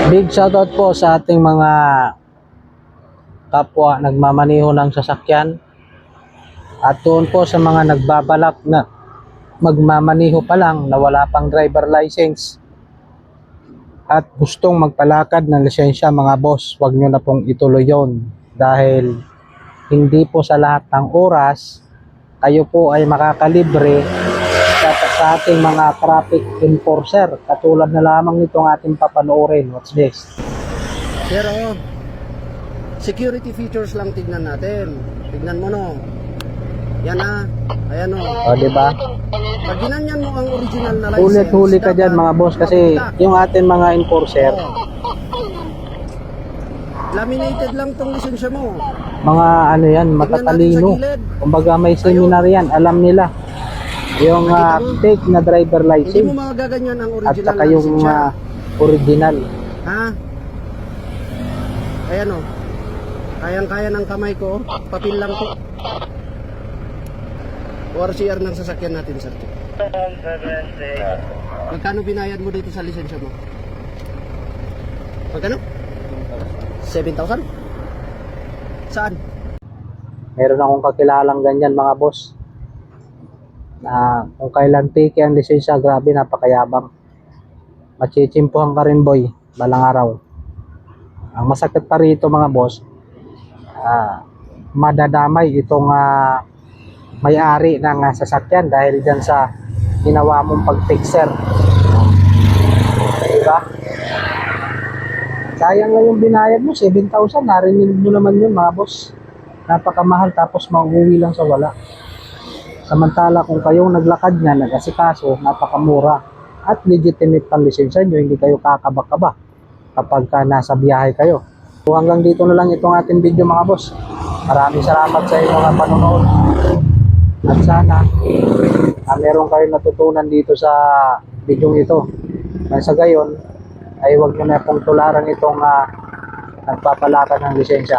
Big shoutout po sa ating mga kapwa nagmamaneho ng sasakyan at doon po sa mga nagbabalak na magmamaneho pa lang na wala pang driver license at gustong magpalakad ng lisensya. Mga boss, wag nyo na pong ituloy yon dahil hindi po sa lahat ng oras kayo po ay makakalibre sa ating mga traffic enforcer, katulad na lamang nitong ating papanoorin. What's this? Pero security features lang tignan natin. Tignan mo no. Yan na. Ayan o. O, diba? Pag ginanyan mo ang original na license, Huli-huli ka dyan mga boss kasi yung ating mga enforcer, laminated lang tong lisensya mo. mga ano yan, matatalino. Kumbaga may seminar yan, alam nila yung fake na driver Hindi mo license magaganyan ang at original saka na yung lisensya. original. Ha? Ayan o. Kayang-kaya ng kamay ko. Papel lang to. ORCR ng sasakyan natin, sir. Magkano binayad mo dito sa lisensya mo? Magkano? 7,000? Saan? Meron akong kakilalang ganyan mga boss na kung kailan tiki ang lisensya, grabe, napakayabang. Machichimpuhan ka rin boy, balang araw. Ang masakit pa rito mga boss, madadamay itong may-ari ng sasakyan dahil dyan sa ginawa mong pag-fixer. Diba? Sayang na yung binayad mo, 7,000. Narinig mo naman yun mga boss. Napakamahal tapos mauwi lang sa wala. Samantala kung kayong naglakad niya, nag-asikaso, napakamura at legitimate pang lisensya nyo, hindi kayo kakaba-kaba kapag nasa biyahe kayo. So hanggang dito na lang itong ating video mga boss. Maraming salamat sa inyong mga panonood. At sana meron kayong natutunan dito sa video ito. Nang sa gayon ay huwag nyo na pong tularan itong nagpapalakad ng lisensya.